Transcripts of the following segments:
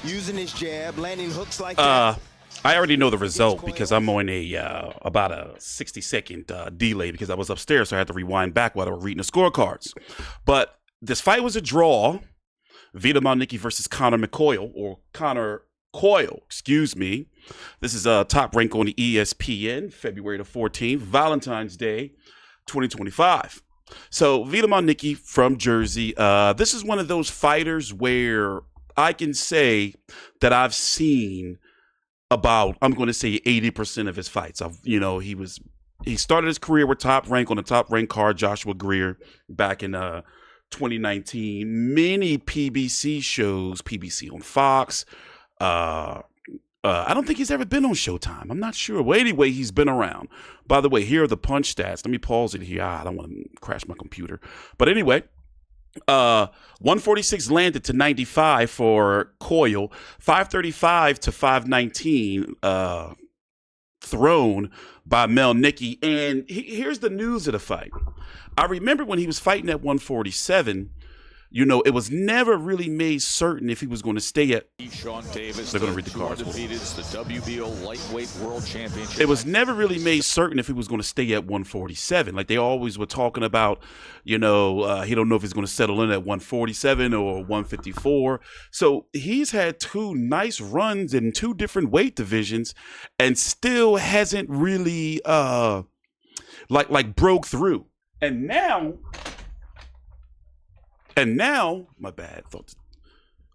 using his jab, landing hooks like that. I already know the result because I'm on about a 60-second delay because I was upstairs, so I had to rewind back while I was reading the scorecards. But this fight was a draw. Vito Mielnicki versus Conor Coyle, or Conor Coyle, excuse me. This is Top Rank on the ESPN, February the 14th, Valentine's Day, 2025. So Vito Mielnicki from Jersey. This is one of those fighters where I can say that I've seen about, I'm going to say 80% of his fights. He started his career with Top Rank on the Top Rank card, Joshua Greer, back in 2019. Many PBC shows, PBC on Fox. I don't think he's ever been on Showtime. I'm not sure. Well, anyway, he's been around. By the way, here are the punch stats. Let me pause it here. I don't want to crash my computer. But anyway, 146 landed to 95 for Coyle, 535 to 519 thrown by Mielnicki. And here's the news of the fight. I remember when he was fighting at 147, it was never really made certain if he was going to stay at. Sean Davis, they're going to read the cards. Undefeated, the WBO lightweight world championship. It was never really made certain if he was going to stay at 147. Like they always were talking about, he don't know if he's going to settle in at 147 or 154. So he's had two nice runs in two different weight divisions, and still hasn't really broke through. And now, my bad, thought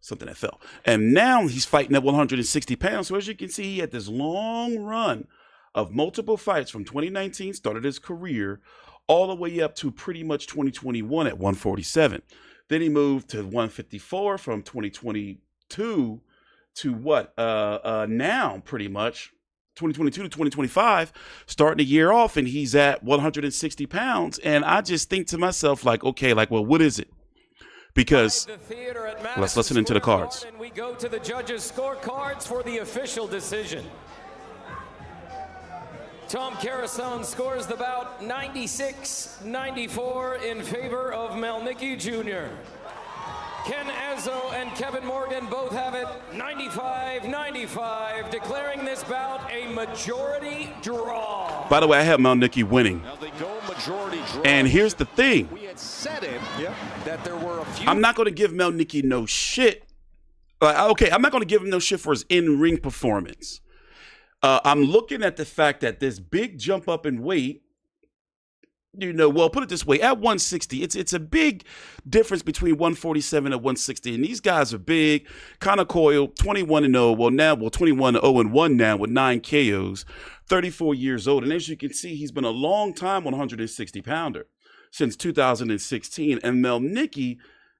something that fell. And now he's fighting at 160 pounds. So as you can see, he had this long run of multiple fights from 2019, started his career, all the way up to pretty much 2021 at 147. Then he moved to 154 from 2022 to now pretty much 2022 to 2025, starting the year off, and he's at 160 pounds. And I just think to myself, what is it? Because let's listen into the cards. And we go to the judges' scorecards for the official decision. Tom Carasone scores the bout 96-94 in favor of Mielnicki Jr. Ken Azzo and Kevin Morgan both have it 95-95, declaring this bout a majority draw. By the way, I have Mielnicki winning. Now they go majority draw. And here's the thing. We had said it that there were a few. I'm not going to give Mielnicki no shit. I'm not going to give him no shit for his in-ring performance. I'm looking at the fact that this big jump up in weight, put it this way, at 160, it's a big difference between 147 and 160, and these guys are big. Conor Coyle, 21-0, 21-0-1 now with 9 KOs, 34 years old, and as you can see, he's been a long time 160-pounder since 2016, and Mielnicki,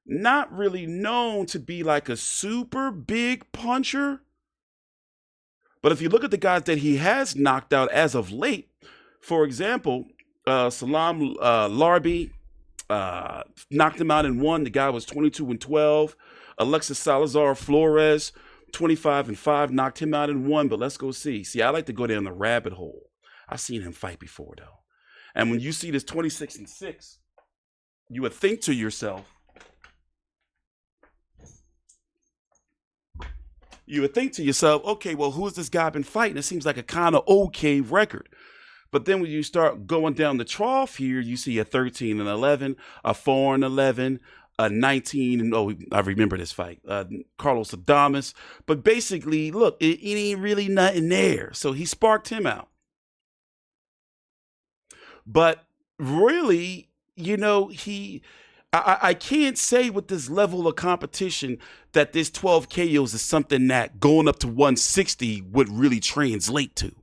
not really known to be like a super big puncher, but if you look at the guys that he has knocked out as of late, for example, Salam Larbi knocked him out in 1. The guy was 22-12. Alexis Salazar Flores, 25-5, knocked him out in 1. But let's go see. See, I like to go down the rabbit hole. I've seen him fight before, though. And when you see this 26-6, you would think to yourself, okay, well, who's this guy been fighting? It seems like a kind of okay record. But then when you start going down the trough here, you see a 13-11, a 4-11, a 19, I remember this fight, Carlos Adames. But basically, look, it ain't really nothing there. So he sparked him out. But really, I can't say with this level of competition that this 12 KOs is something that going up to 160 would really translate to.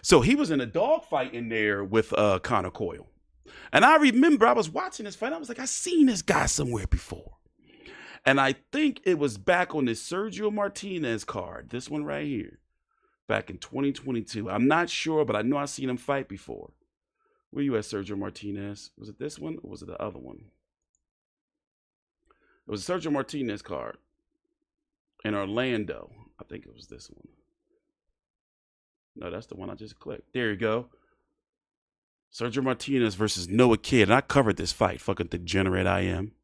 So he was in a dogfight in there with Conor Coyle. And I remember I was watching this fight. I was like, I've seen this guy somewhere before. And I think it was back on this Sergio Martinez card, this one right here, back in 2022. I'm not sure, but I know I've seen him fight before. Where you at, Sergio Martinez? Was it this one or was it the other one? It was a Sergio Martinez card in Orlando. I think it was this one. No, that's the one I just clicked. There you go. Sergio Martinez versus Noah Kidd. And I covered this fight. Fucking degenerate I am.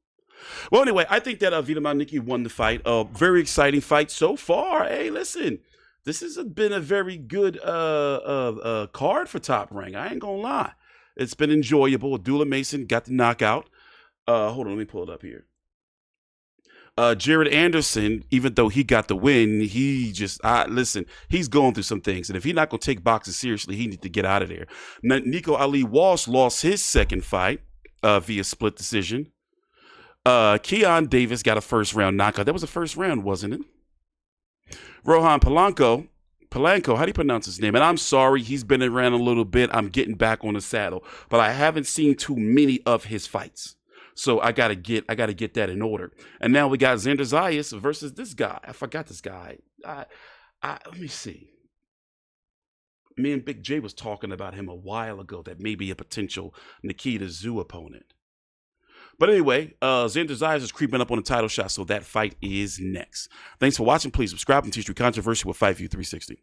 Well, anyway, I think that Vito Mielnicki won the fight. Very exciting fight so far. Hey, listen, this has been a very good card for Top Rank. I ain't gonna lie. It's been enjoyable. Abdullah Mason got the knockout. Hold on, let me pull it up here. Jared Anderson, even though he got the win, he just listen. He's going through some things, and if he's not gonna take boxing seriously, he needs to get out of there. Nico Ali Walsh lost his second fight via split decision. Keon Davis got a first round knockout. That was a first round, wasn't it? Rohan Polanco, how do you pronounce his name? And I'm sorry, he's been around a little bit. I'm getting back on the saddle, but I haven't seen too many of his fights. So I gotta get that in order. And now we got Xander Zayas versus this guy. I forgot this guy. Let me see. Me and Big J was talking about him a while ago. That may be a potential Nikita Tszyu opponent. But anyway, Xander Zayas is creeping up on the title shot, so that fight is next. Thanks for watching. Please subscribe to TstreeT Controversy with Fight View 360.